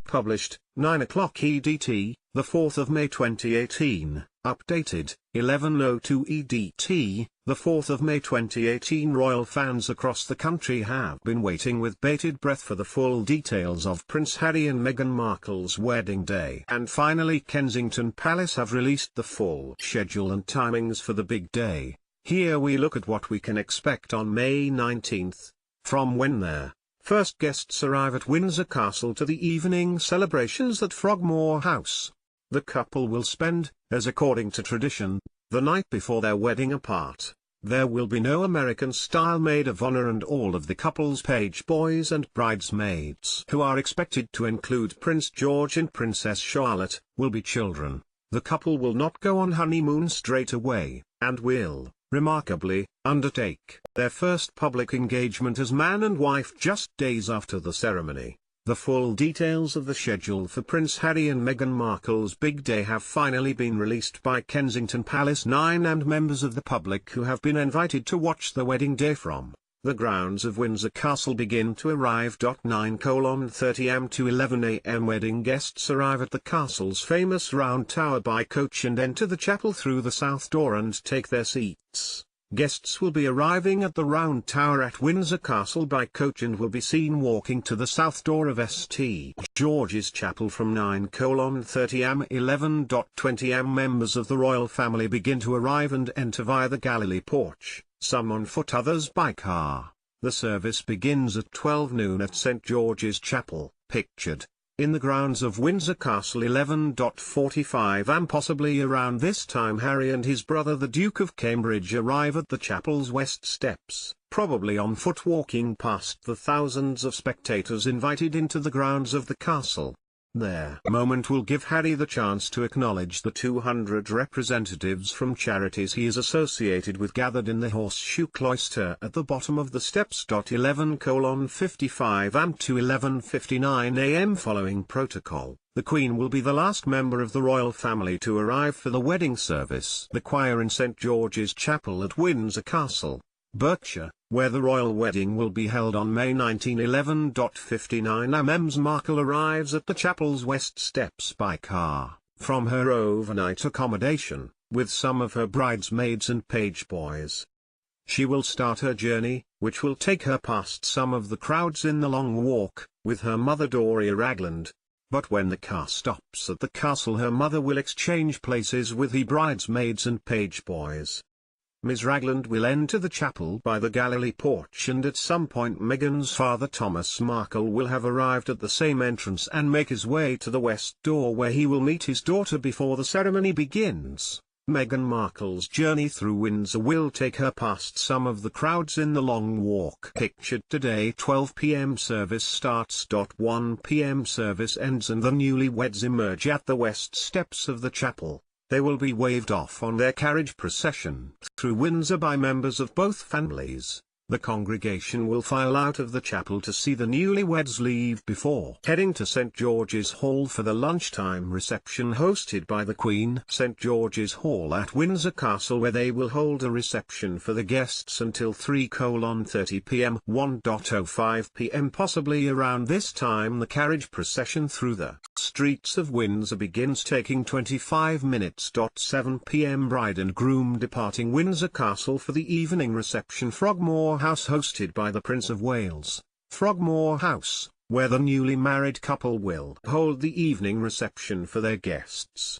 Published, 9 o'clock EDT, the 4th of May 2018. Updated, 11:02 EDT, the 4th of May 2018. Royal fans across the country have been waiting with bated breath for the full details of Prince Harry and Meghan Markle's wedding day. And finally Kensington Palace have released the full schedule and timings for the big day. Here we look at what we can expect on May 19th, from when their first guests arrive at Windsor Castle to the evening celebrations at Frogmore House. The couple will spend, as according to tradition, the night before their wedding apart. There will be no American-style maid of honor, and all of the couple's page boys and bridesmaids, who are expected to include Prince George and Princess Charlotte, will be children. The couple will not go on honeymoon straight away, and will, remarkably, undertake their first public engagement as man and wife just days after the ceremony. The full details of the schedule for Prince Harry and Meghan Markle's big day have finally been released by Kensington Palace 9, and members of the public who have been invited to watch the wedding day from the grounds of Windsor Castle begin to arrive. 9:30 am to 11 am. Wedding guests arrive at the castle's famous round tower by coach and enter the chapel through the south door and take their seats. Guests will be arriving at the round tower at Windsor Castle by coach and will be seen walking to the south door of St. George's Chapel from 9:30 am. 11:20 am. Members of the royal family begin to arrive and enter via the Galilee porch, some on foot, others by car. The service begins at 12 noon at St. George's Chapel, pictured in the grounds of Windsor Castle. 11:45 am. Possibly around this time Harry and his brother the Duke of Cambridge arrive at the chapel's west steps, probably on foot, walking past the thousands of spectators invited into the grounds of the castle. Their moment will give Harry the chance to acknowledge the 200 representatives from charities he is associated with gathered in the Horseshoe Cloister at the bottom of the steps. 11:55 am to 11:59 am. Following protocol, the Queen will be the last member of the royal family to arrive for the wedding service. The choir in St. George's Chapel at Windsor Castle, Berkshire, where the royal wedding will be held on May 19. 11:59 am. Markle arrives at the chapel's west steps by car, from her overnight accommodation, with some of her bridesmaids and page boys. She will start her journey, which will take her past some of the crowds in the Long Walk, with her mother Doria Ragland. But when the car stops at the castle, her mother will exchange places with the bridesmaids and page boys. Ms. Ragland will enter the chapel by the Galilee porch, and at some point Meghan's father Thomas Markle will have arrived at the same entrance and make his way to the west door, where he will meet his daughter before the ceremony begins. Meghan Markle's journey through Windsor will take her past some of the crowds in the Long Walk. Pictured today. 12 p.m. service starts. 1 p.m. service ends and the newlyweds emerge at the west steps of the chapel. They will be waved off on their carriage procession through Windsor by members of both families. The congregation will file out of the chapel to see the newlyweds leave before heading to St. George's Hall for the lunchtime reception hosted by the Queen. St. George's Hall at Windsor Castle, where they will hold a reception for the guests until 3:30 p.m. 1:05 p.m. Possibly around this time the carriage procession through the streets of Windsor begins, taking 25 minutes. 7 p.m. Bride and groom departing Windsor Castle for the evening reception. Frogmore House, hosted by the Prince of Wales. Frogmore House, where the newly married couple will hold the evening reception for their guests.